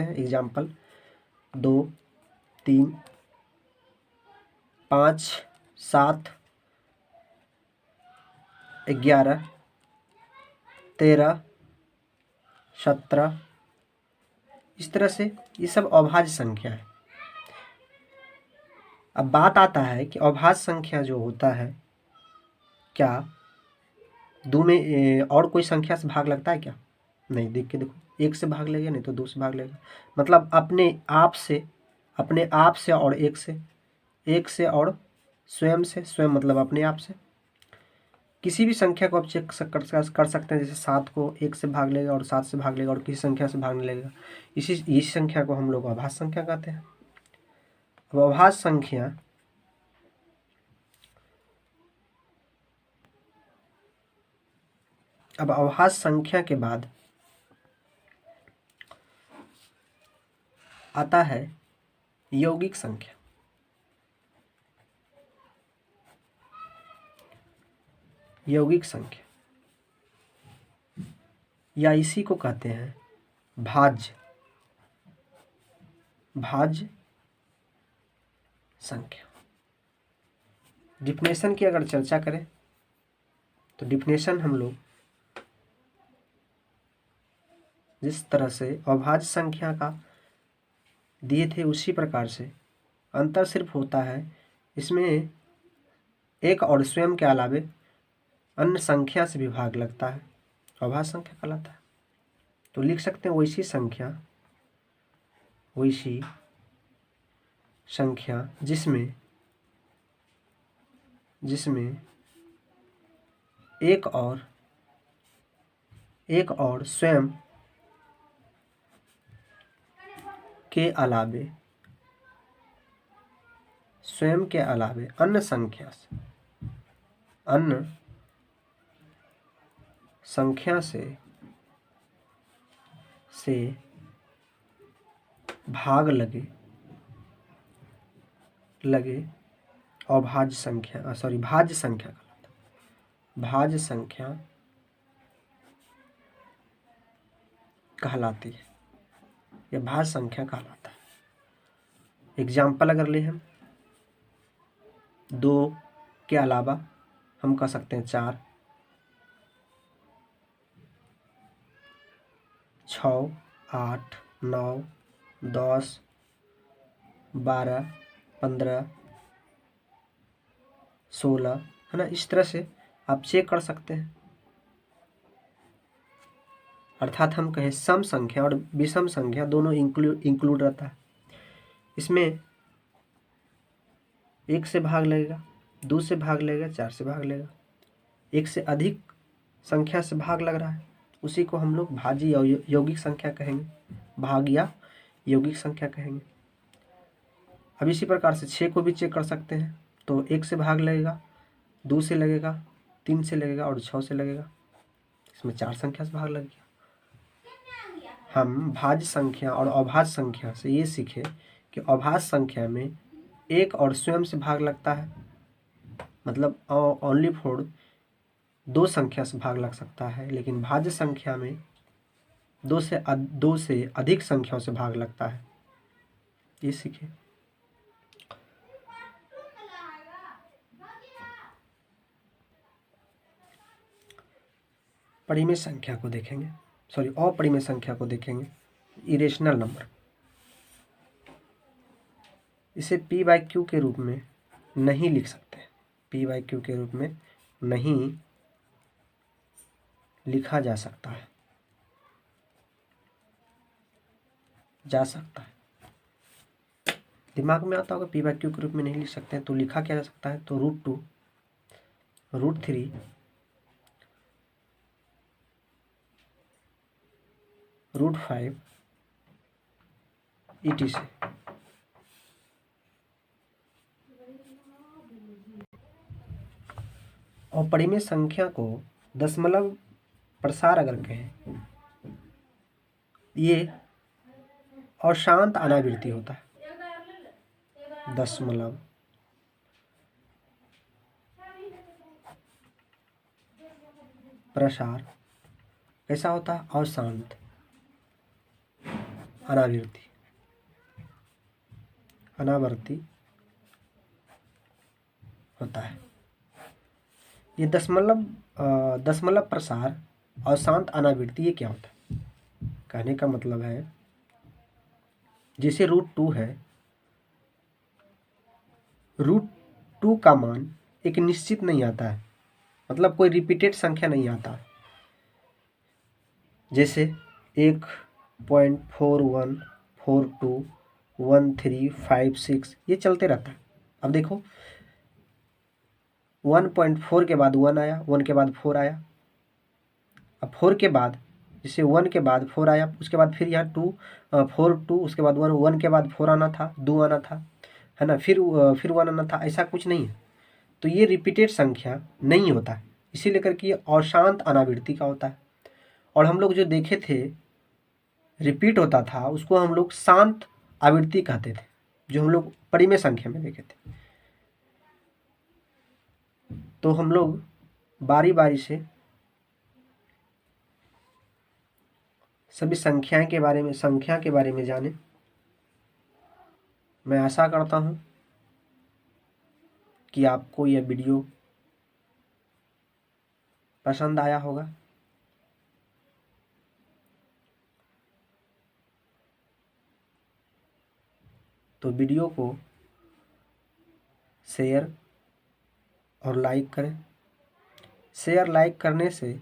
Example 2, 3, 5, 7, 11, 13, 17, इस तरह से ये सब अभाज्य संख्या है। अब बात आता है कि अभाज्य संख्या जो होता है, क्या दो में और कोई संख्या से भाग लगता है क्या? नहीं। देख के देखो, 1 से भाग लेगा, नहीं तो 2 से भाग लेगा। मतलब अपने आप से और 1 से और स्वयं से, स्वयं मतलब अपने आप से। किसी भी संख्या को आप चेक कर सकते हैं। जैसे 7 को 1 से भाग लेगा और 7 से भाग लेगा और किसी संख्या से भागने लगेगा। इसी संख्या को हम लोग अभाज्य संख्या कहते हैं। अब अभाज्य संख्या के बाद आता है यौगिक संख्या। यौगिक संख्या या इसी को कहते हैं भाज्य संख्या। डिफिनेशन की अगर चर्चा करें तो डिफिनेशन हम लोग जिस तरह से अभाज्य संख्या का दिए थे उसी प्रकार से, अंतर सिर्फ होता है इसमें एक और स्वयं के अलावे अन्य संख्या से भी भाग लगता है, अभाज्य संख्या कहलाता है। तो लिख सकते हैं वैसी संख्या जिसमें एक और स्वयं के अलावे अन्य संख्या से भाग लगे भाज्य संख्या कहलाता है। भाज्य संख्या कहलाती है, यह भाज्य संख्या कहलाता है। एग्जाम्पल अगर ले हम 2 के अलावा हम कह सकते हैं 4, 6, 8, 9, 10, 12, 15, 16, है ना। इस तरह से आप चेक कर सकते हैं। अर्थात हम कहें सम संख्या और विषम संख्या दोनों इंक्लूड रहता है। इसमें 1 से भाग लगेगा, 2 से भाग लगेगा, 4 से भाग लगेगा। 1 से अधिक संख्या से भाग लग रहा है, उसी को हम लोग भाज्य या यौगिक संख्या कहेंगे, भाग या यौगिक संख्या कहेंगे। अब इसी प्रकार से 6 को भी चेक कर सकते हैं। तो 1 से भाग लगेगा, 2 से लगेगा, 3 से लगेगा और 6 से लगेगा। इसमें 4 संख्या से भाग लग गया। हम भाज्य संख्या और अभाज्य संख्या से ये सीखे कि अभाज्य संख्या में एक और स्वयं से भाग लगता है, मतलब ओनली फॉर 2 संख्या से भाग लग सकता है। लेकिन भाज्य संख्या में 2 से अधिक संख्याओं से भाग लगता है, ये सीखे। अपरिमेय संख्या को देखेंगे, इरेशनल नंबर। इसे p/q के रूप में नहीं लिख सकते, p/q के रूप में नहीं लिखा जा सकता है। दिमाग में आता होगा p/q के रूप में नहीं लिख सकते हैं, तो लिखा क्या जा सकता है? तो √2, √3, √5 etc. और परिमेय संख्या को दशमलव प्रसार अगर कहें, ये अशांत अनावृत्ति होता है। दशमलव प्रसार कैसा होता है? अनावृत्ति होता है। ये दशमलव प्रसार और शांत अनावृत्ति ये क्या होता है? कहने का मतलब है जैसे √2 है, √2 का मान एक निश्चित नहीं आता है, मतलब कोई रिपीटेड संख्या नहीं आता। जैसे 1.41421356 ये चलते रहता है। अब देखो 1.4 के बाद 1 आया, 1 के बाद 4 आया, अब 4 के बाद जैसे 1 के बाद 4 आया, उसके बाद फिर यहाँ 2 उसके बाद 1 के बाद 4 आना था, 2 आना था, है ना, फिर 1 आना था, ऐसा कुछ नहीं है। तो ये रिपीटेड संख्या नहीं होता है, इसीलिए करके ये अशांत अनावृत्ति का होता है। और हम लोग जो देखे थे रिपीट होता था उसको हम लोग शांत आवृत्ति कहते थे, जो हम लोग परिमेय संख्या में देखे थे। तो हम लोग बारी बारी से सभी संख्या के बारे में जाने। मैं आशा करता हूँ कि आपको यह वीडियो पसंद आया होगा। तो वीडियो को शेयर और लाइक करें। शेयर लाइक करने से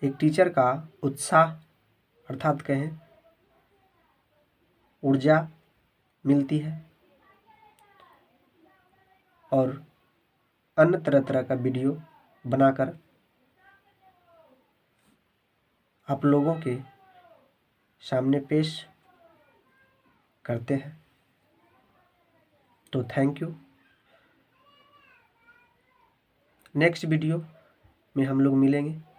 एक टीचर का उत्साह अर्थात कहें ऊर्जा मिलती है और अन्य तरह तरह का वीडियो बनाकर आप लोगों के सामने पेश करते हैं। तो थैंक यू। नेक्स्ट वीडियो में हम लोग मिलेंगे।